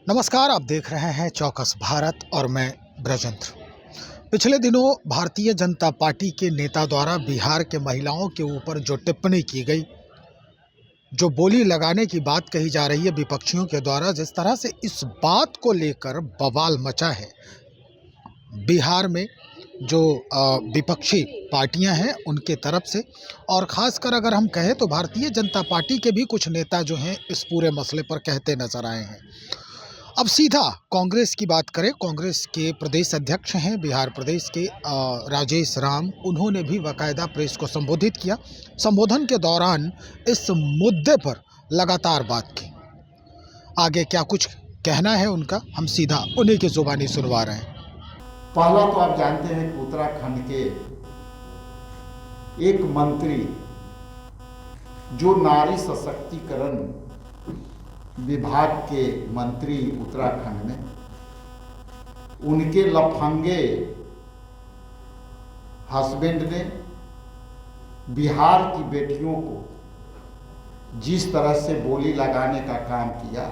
नमस्कार, आप देख रहे हैं चौकस भारत और मैं ब्रजेंद्र। पिछले दिनों भारतीय जनता पार्टी के नेता द्वारा बिहार के महिलाओं के ऊपर जो टिप्पणी की गई, जो बोली लगाने की बात कही जा रही है विपक्षियों के द्वारा, जिस तरह से इस बात को लेकर बवाल मचा है बिहार में, जो विपक्षी पार्टियां हैं उनके तरफ से, और ख़ासकर अगर हम कहें तो भारतीय जनता पार्टी के भी कुछ नेता जो हैं इस पूरे मसले पर कहते नजर आए हैं। अब सीधा कांग्रेस की बात करें, कांग्रेस के प्रदेश अध्यक्ष हैं बिहार प्रदेश के राजेश राम, उन्होंने भी बाकायदा प्रेस को संबोधित किया। संबोधन के दौरान इस मुद्दे पर लगातार बात की। आगे क्या कुछ कहना है उनका, हम सीधा उन्हीं की जुबानी सुनवा रहे हैं। पहला तो आप जानते हैं कि उत्तराखंड के एक मंत्री जो नारी सशक्तिकरण विभाग के मंत्री उत्तराखंड में, उनके लफंगे हस्बैंड ने बिहार की बेटियों को जिस तरह से बोली लगाने का काम किया,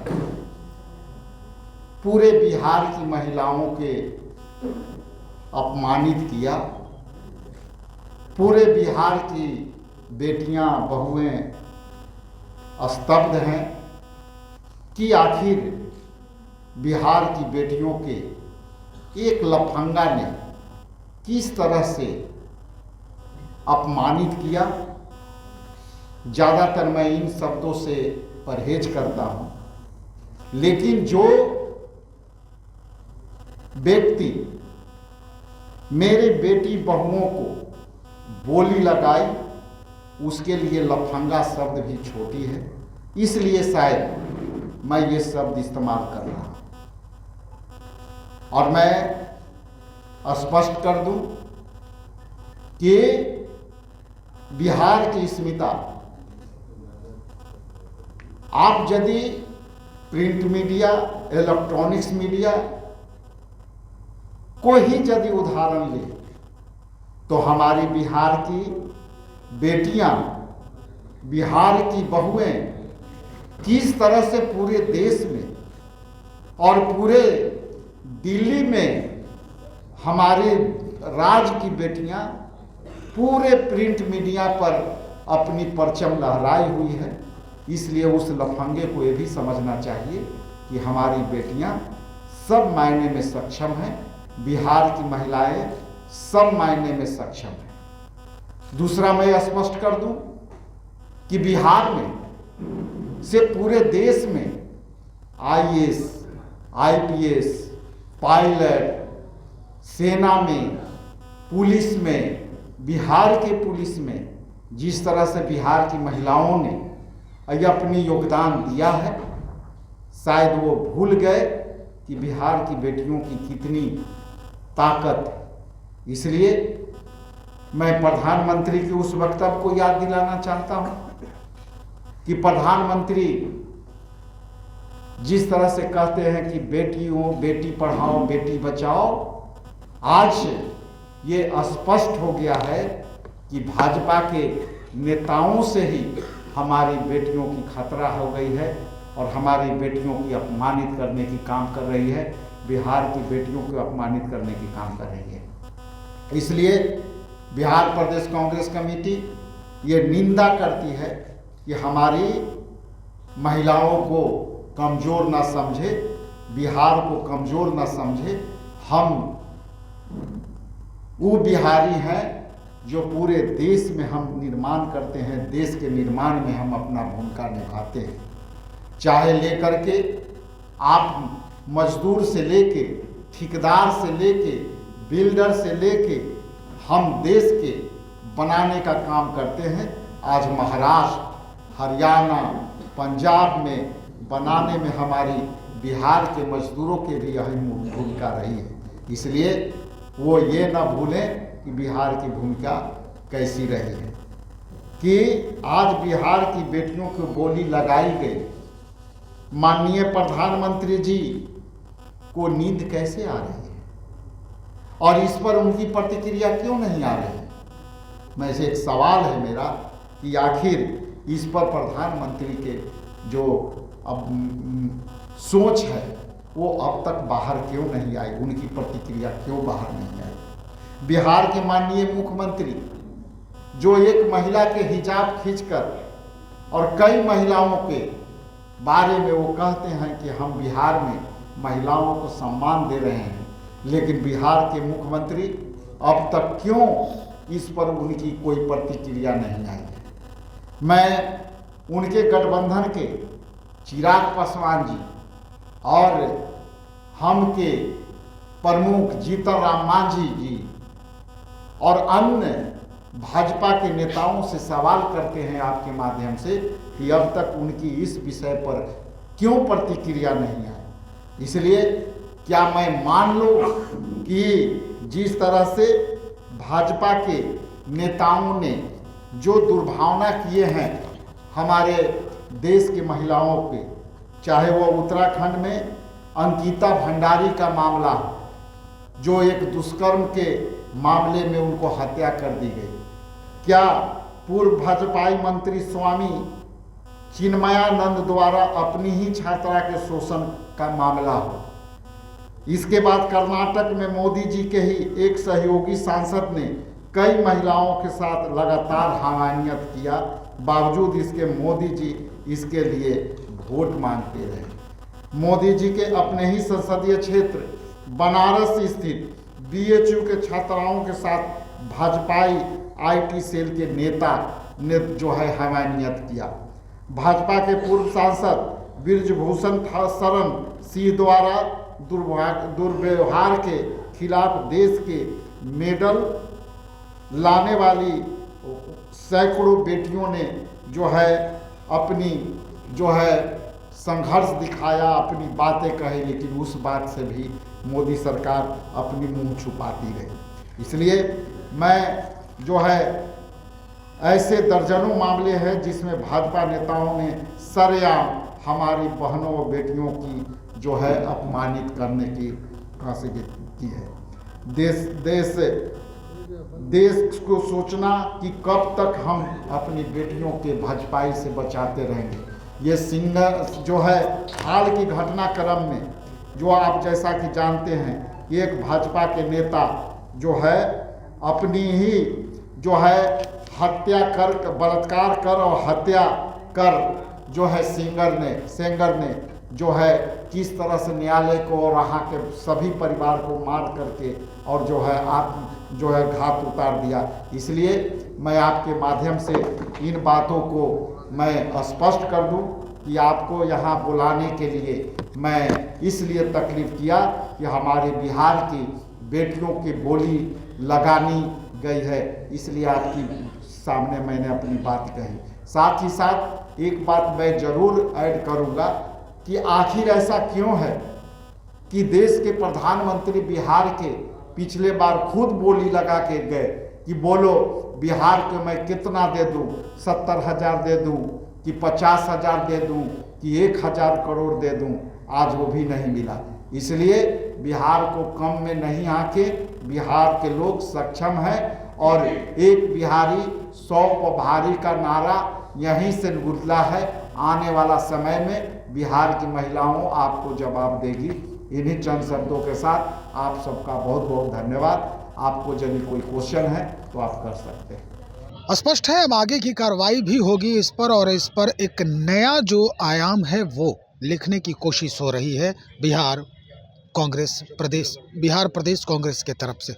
पूरे बिहार की महिलाओं के अपमानित किया, पूरे बिहार की बेटियां बहुएं स्तब्ध हैं कि आखिर बिहार की बेटियों के एक लफंगा ने किस तरह से अपमानित किया। ज़्यादातर मैं इन शब्दों से परहेज करता हूं, लेकिन जो व्यक्ति मेरे बेटी बहुओं को बोली लगाई, उसके लिए लफंगा शब्द भी छोटी है, इसलिए शायद मैं ये शब्द इस्तेमाल कर रहा हूं। और मैं स्पष्ट कर दूं कि बिहार की स्मिता, आप यदि प्रिंट मीडिया, इलेक्ट्रॉनिक्स मीडिया को ही यदि उदाहरण ले, तो हमारी बिहार की बेटियां, बिहार की बहुएं किस तरह से पूरे देश में और पूरे दिल्ली में हमारे राज्य की बेटियां पूरे प्रिंट मीडिया पर अपनी परचम लहराई हुई है। इसलिए उस लफंगे को ये भी समझना चाहिए कि हमारी बेटियां सब मायने में सक्षम हैं, बिहार की महिलाएं सब मायने में सक्षम हैं। दूसरा मैं स्पष्ट कर दूं कि बिहार में से पूरे देश में आईएएस, आईपीएस, पायलट, सेना में, पुलिस में, बिहार के पुलिस में जिस तरह से बिहार की महिलाओं ने अपनी योगदान दिया है, शायद वो भूल गए कि बिहार की बेटियों की कितनी ताकत है। इसलिए मैं प्रधानमंत्री के उस वक्तव्य को याद दिलाना चाहता हूं कि प्रधानमंत्री जिस तरह से कहते हैं कि बेटियों, बेटी पढ़ाओ बेटी बचाओ, आज ये स्पष्ट हो गया है कि भाजपा के नेताओं से ही हमारी बेटियों की खतरा हो गई है और हमारी बेटियों की अपमानित करने की काम कर रही है, बिहार की बेटियों को अपमानित करने की काम कर रही है। इसलिए बिहार प्रदेश कांग्रेस कमेटी ये निंदा करती है कि हमारी महिलाओं को कमज़ोर ना समझे, बिहार को कमज़ोर ना समझे। हम वो बिहारी हैं जो पूरे देश में हम निर्माण करते हैं, देश के निर्माण में हम अपना भूमिका निभाते हैं। चाहे लेकर के आप मजदूर से लेके, ठेकेदार से लेके, बिल्डर से लेके, हम देश के बनाने का काम करते हैं। आज महाराष्ट्र, हरियाणा, पंजाब में बनाने में हमारी बिहार के मजदूरों के भी अहम भूमिका रही है। इसलिए वो ये ना भूलें कि बिहार की भूमिका कैसी रही है, कि आज बिहार की बेटियों को बोली लगाई गई। माननीय प्रधानमंत्री जी को नींद कैसे आ रही है और इस पर उनकी प्रतिक्रिया क्यों नहीं आ रही है? मैं से एक सवाल है मेरा कि आखिर इस पर प्रधानमंत्री के जो अब सोच है वो अब तक बाहर क्यों नहीं आई, उनकी प्रतिक्रिया क्यों बाहर नहीं आई। बिहार के माननीय मुख्यमंत्री जो एक महिला के हिजाब खींचकर और कई महिलाओं के बारे में वो कहते हैं कि हम बिहार में महिलाओं को सम्मान दे रहे हैं, लेकिन बिहार के मुख्यमंत्री अब तक क्यों इस पर उनकी कोई प्रतिक्रिया नहीं आई है। मैं उनके गठबंधन के चिराग पासवान जी और हम के प्रमुख जीतन राम मांझी जी और अन्य भाजपा के नेताओं से सवाल करते हैं आपके माध्यम से कि अब तक उनकी इस विषय पर क्यों प्रतिक्रिया नहीं आई। इसलिए क्या मैं मान लूं कि जिस तरह से भाजपा के नेताओं ने जो दुर्भावना किए हैं हमारे देश की महिलाओं पे, चाहे वो उत्तराखंड में अंकिता भंडारी का मामला हो, जो एक दुष्कर्म के मामले में उनको हत्या कर दी गई, क्या पूर्व भाजपाई मंत्री स्वामी चिन्मयानंद द्वारा अपनी ही छात्रा के शोषण का मामला हो, इसके बाद कर्नाटक में मोदी जी के ही एक सहयोगी सांसद ने कई महिलाओं के साथ लगातार हमायत किया, बावजूद इसके मोदी जी इसके लिए वोट मांगते रहे। मोदी जी के अपने ही संसदीय क्षेत्र बनारस स्थित बीएचयू के छात्राओं के साथ भाजपाई आईटी सेल के नेता ने जो है हमायत किया। भाजपा के पूर्व सांसद ब्रिजभूषण शरण सिंह द्वारा दुर्व्यवहार के खिलाफ देश के मेडल लाने वाली सैकड़ों बेटियों ने जो है अपनी जो है संघर्ष दिखाया, अपनी बातें कही, लेकिन उस बात से भी मोदी सरकार अपनी मुंह छुपाती रही। इसलिए मैं जो है ऐसे दर्जनों मामले हैं जिसमें भाजपा नेताओं ने सरेआम हमारी बहनों और बेटियों की जो है अपमानित करने की कोशिश की है। देश को सोचना कि कब तक हम अपनी बेटियों के भाजपाई से बचाते रहेंगे। ये सिंगर जो है हाल की घटनाक्रम में जो आप जैसा कि जानते हैं, एक भाजपा के नेता जो है अपनी ही जो है हत्या कर, बलात्कार कर और हत्या कर जो है सेंगर ने जो है किस तरह से न्यायालय को और वहाँ के सभी परिवार को मार करके और जो है जो है घात उतार दिया। इसलिए मैं आपके माध्यम से इन बातों को मैं स्पष्ट कर दूं कि आपको यहाँ बुलाने के लिए मैं इसलिए तकलीफ किया कि हमारे बिहार की बेटियों की बोली लगानी गई है, इसलिए आपकी सामने मैंने अपनी बात कही। साथ ही साथ एक बात मैं ज़रूर ऐड करूँगा कि आखिर ऐसा क्यों है कि देश के प्रधानमंत्री बिहार के पिछले बार खुद बोली लगा के गए कि बोलो बिहार को मैं कितना दे दूं, 70,000 दे दूं कि 50,000 दे दूं कि 1,000 करोड़ दे दूं, आज वो भी नहीं मिला। इसलिए बिहार को कम में नहीं आके बिहार के लोग सक्षम हैं और एक बिहारी 100 पर भारी का नारा यहीं से गुजला है। आने वाला समय में बिहार की महिलाओं आपको जवाब देगी। इन्हीं चंद शब्दों के साथ आप सबका बहुत बहुत धन्यवाद। आपको यदि कोई क्वेश्चन है तो आप कर सकते हैं। स्पष्ट है अब आगे की कार्रवाई भी होगी इस पर, और इस पर एक नया जो आयाम है वो लिखने की कोशिश हो रही है बिहार प्रदेश कांग्रेस के तरफ से।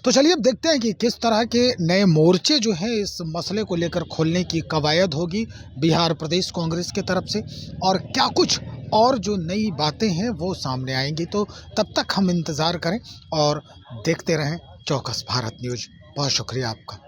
तो चलिए अब देखते हैं कि किस तरह के नए मोर्चे जो हैं इस मसले को लेकर खोलने की कवायद होगी बिहार प्रदेश कांग्रेस के तरफ से, और क्या कुछ और जो नई बातें हैं वो सामने आएंगी। तो तब तक हम इंतज़ार करें और देखते रहें चौकस भारत न्यूज़। बहुत शुक्रिया आपका।